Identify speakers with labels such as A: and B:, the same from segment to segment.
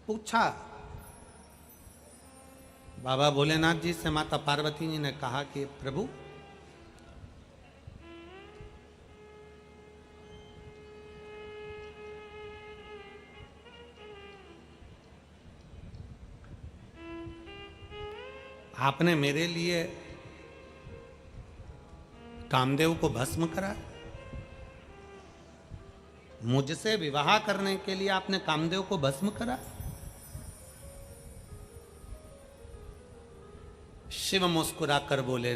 A: पूछा। बाबा भोलेनाथ जी से माता पार्वती जी ने कहा कि प्रभु, आपने मेरे लिए कामदेव को भस्म करा, मुझसे विवाह करने के लिए आपने कामदेव को भस्म करा। शिव मुस्कुराकर बोले,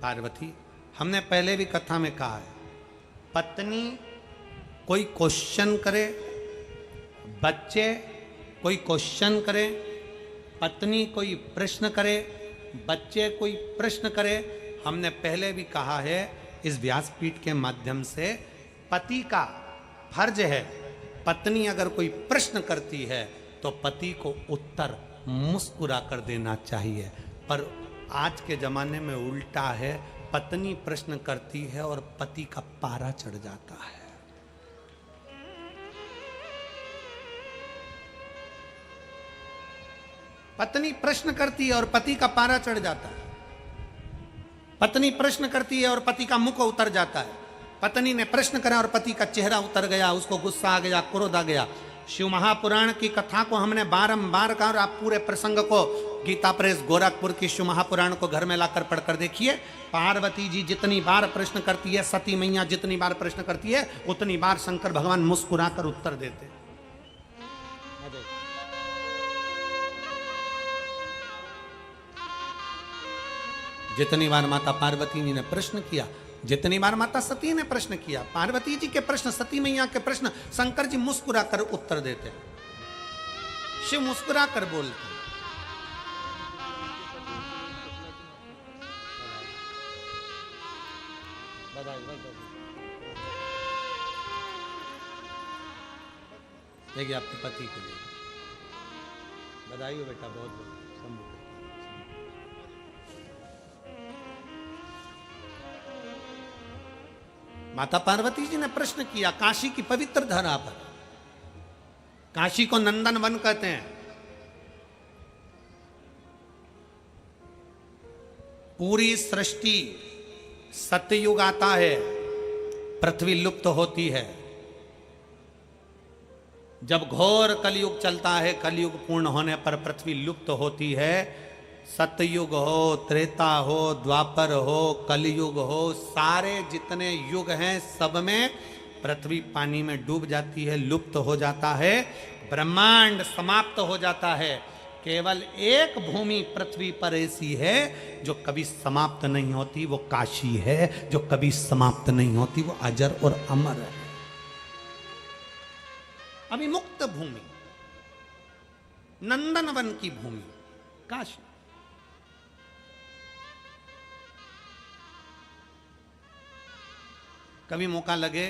A: पार्वती, हमने पहले भी कथा में कहा है, पत्नी कोई क्वेश्चन करे, बच्चे कोई क्वेश्चन करे, पत्नी कोई प्रश्न करे, बच्चे कोई प्रश्न करे, हमने पहले भी कहा है इस व्यासपीठ के माध्यम से, पति का फर्ज है, पत्नी अगर कोई प्रश्न करती है तो पति को उत्तर मुस्कुरा कर देना चाहिए। पर आज के जमाने में उल्टा है, पत्नी प्रश्न करती है और पति का पारा चढ़ जाता है। पत्नी प्रश्न करती है और पति का पारा चढ़ जाता है। पत्नी प्रश्न करती है और पति का मुख उतर जाता है। पत्नी ने प्रश्न करा और पति का चेहरा उतर गया, उसको गुस्सा आ गया, क्रोध आ गया। शिव महापुराण की कथा को हमने बारंबार कहा और आप पूरे प्रसंग को गीता प्रेस गोरखपुर की शिव महापुराण को घर में लाकर पढ़कर देखिए। पार्वती जी जितनी बार प्रश्न करती है, सती मैया जितनी बार प्रश्न करती है, उतनी बार शंकर भगवान मुस्कुराकर उत्तर देते। जितनी बार माता पार्वती जी ने प्रश्न किया, जितनी बार माता सती ने प्रश्न किया, पार्वती जी के प्रश्न, सती मैया के प्रश्न, शंकर जी मुस्कुराकर उत्तर देते, शिव मुस्कुराकर बोलते। देखिए आपके पति के लिए बधाई हो बेटा, बहुत बहुत। माता पार्वती जी ने प्रश्न किया काशी की पवित्र धरा पर। काशी को नंदन वन कहते हैं। पूरी सृष्टि, सतयुग आता है, पृथ्वी लुप्त होती है। जब घोर कलयुग चलता है, कलयुग पूर्ण होने पर पृथ्वी लुप्त होती है। सतयुग हो, त्रेता हो, द्वापर हो, कलयुग हो, सारे जितने युग हैं सब में पृथ्वी पानी में डूब जाती है, लुप्त हो जाता है, ब्रह्मांड समाप्त हो जाता है। केवल एक भूमि पृथ्वी पर ऐसी है जो कभी समाप्त नहीं होती, वो काशी है। जो कभी समाप्त नहीं होती, वो अजर और अमर है। अभिमुक्त भूमि, नंदनवन की भूमि काशी। कभी मौका लगे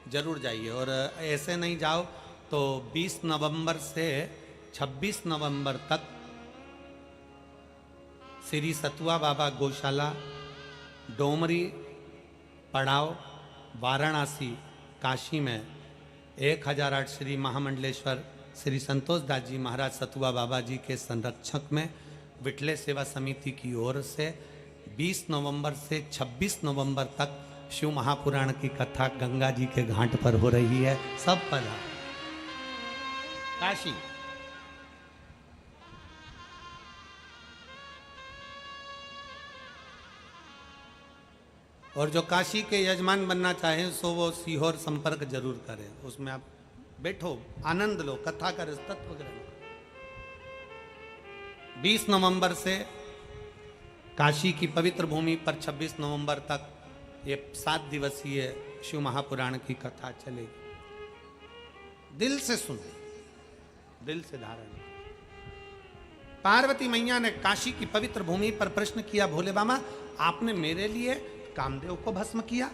A: जरूर जाइए, और ऐसे नहीं जाओ तो 20 नवंबर से 26 नवंबर तक श्री सतुआ बाबा गौशाला, डोमरी पड़ाव, वाराणसी, काशी में 1008 श्री महामंडलेश्वर श्री संतोष दास जी महाराज सतुआ बाबा जी के संरक्षक में विठले सेवा समिति की ओर से 20 नवंबर से 26 नवंबर तक शिव महापुराण की कथा गंगा जी के घाट पर हो रही है। सब पधा काशी। और जो काशी के यजमान बनना चाहें सो वो सीहोर संपर्क जरूर करें। उसमें आप बैठो, आनंद लो, कथा का तत्व ग्रहण। 20 नवंबर से काशी की पवित्र भूमि पर 26 नवंबर तक ये 7 दिवसीय शिव महापुराण की कथा चलेगी। दिल से सुनो, दिल से धारण। पार्वती मैया ने काशी की पवित्र भूमि पर प्रश्न किया, भोले बाबा आपने मेरे लिए कामदेव को भस्म किया।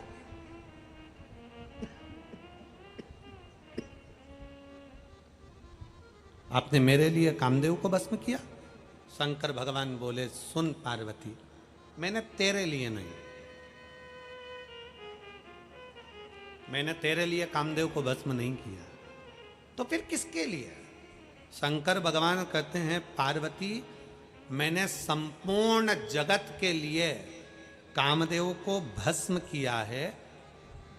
A: आपने मेरे लिए कामदेव को भस्म किया। शंकर भगवान बोले, सुन पार्वती, मैंने तेरे लिए नहीं, मैंने तेरे लिए कामदेव को भस्म नहीं किया, तो फिर किसके लिए? शंकर भगवान कहते हैं पार्वती, मैंने संपूर्ण जगत के लिए कामदेव को भस्म किया है।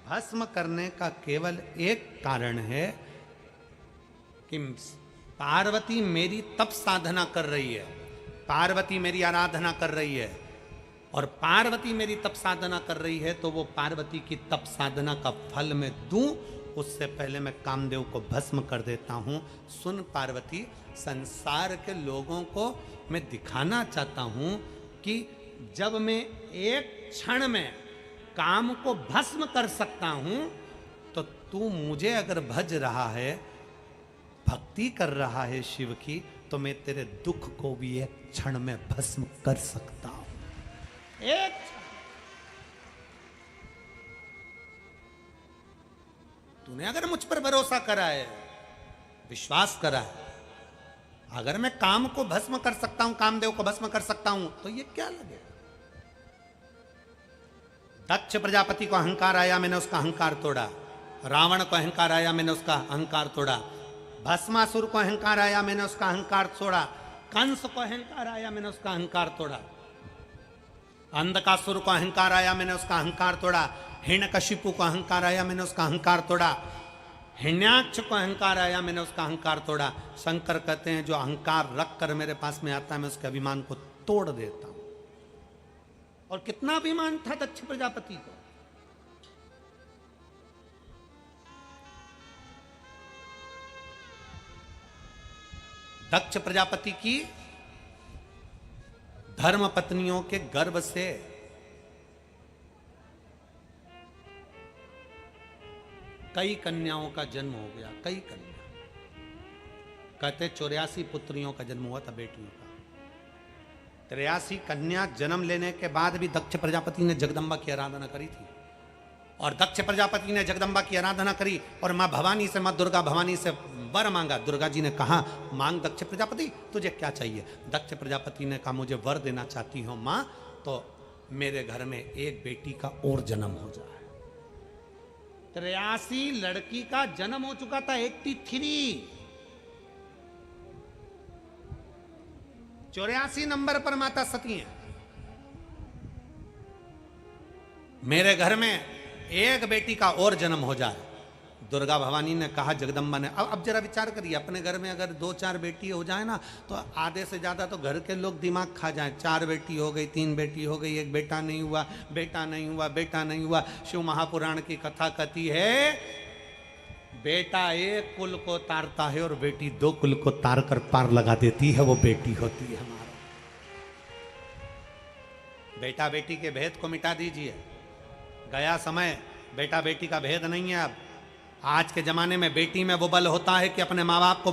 A: भस्म करने का केवल एक कारण है कि पार्वती मेरी तप साधना कर रही है, पार्वती मेरी आराधना कर रही है, और पार्वती मेरी तप साधना कर रही है तो वो पार्वती की तप साधना का फल मैं दूं, उससे पहले मैं कामदेव को भस्म कर देता हूं। सुन पार्वती, संसार के लोगों को मैं दिखाना चाहता हूं कि जब मैं एक क्षण में काम को भस्म कर सकता हूं, तो तू मुझे अगर भज रहा है, भक्ति कर रहा है शिव की, तो मैं तेरे दुख को भी एक क्षण में भस्म कर सकता हूं। एक तूने अगर मुझ पर भरोसा करा है, विश्वास करा है, अगर मैं काम को भस्म कर सकता हूं, कामदेव को भस्म कर सकता हूं, तो ये क्या लगे? दक्ष प्रजापति को अहंकार आया, मैंने उसका अहंकार तोड़ा। रावण को अहंकार आया, मैंने उसका अहंकार तोड़ा। भस्मासुर को अहंकार आया, मैंने उसका अहंकार तोड़ा। कंस को अहंकार आया, मैंने उसका अहंकार तोड़ा। अंधकासुर को अहंकार आया, मैंने उसका अहंकार तोड़ा। हिरण्यकशिपु को अहंकार आया, मैंने उसका अहंकार तोड़ा। हिरण्याक्ष को अहंकार आया, मैंने उसका अहंकार तोड़ा। शंकर कहते हैं जो अहंकार रख कर मेरे पास में आता है, मैं उसके अभिमान को तोड़ देता हूं। और कितना अभिमान था दक्ष प्रजापति को। दक्ष प्रजापति की धर्म पत्नियों के गर्भ से कई कन्याओं का जन्म हो गया, कई कन्या। कहते 84 पुत्रियों का जन्म हुआ था, बेटियों का। 83 कन्या जन्म लेने के बाद भी दक्ष प्रजापति ने जगदम्बा की आराधना करी थी। और दक्ष प्रजापति ने जगदम्बा की आराधना करी और मां भवानी से, मां दुर्गा भवानी से वर मांगा। दुर्गा जी ने कहा मांग दक्ष प्रजापति, तुझे क्या चाहिए? दक्ष प्रजापति ने कहा मुझे वर देना चाहती हूं मां, तो मेरे घर में एक बेटी का और जन्म हो जाए। 83 लड़की का जन्म हो चुका था, 83। 84 नंबर पर माता सती हैं। मेरे घर में एक बेटी का और जन्म हो जाए। दुर्गा भवानी ने कहा, जगदम्बा ने। अब जरा विचार करिए, अपने घर में अगर 2-4 बेटी हो जाए ना, तो आधे से ज्यादा तो घर के लोग दिमाग खा जाए। 4 बेटी हो गई, 3 बेटी हो गई, एक बेटा नहीं हुआ, बेटा नहीं हुआ, बेटा नहीं हुआ। शिव महापुराण की कथा कहती है, बेटा एक कुल को तारता है और बेटी 2 कुल को तार कर पार लगा देती है, वो बेटी होती है हमारा। बेटा बेटी के भेद को मिटा दीजिए। गया समय, बेटा बेटी का भेद नहीं है अब। आज के जमाने में बेटी में वो बल होता है कि अपने माँ बाप को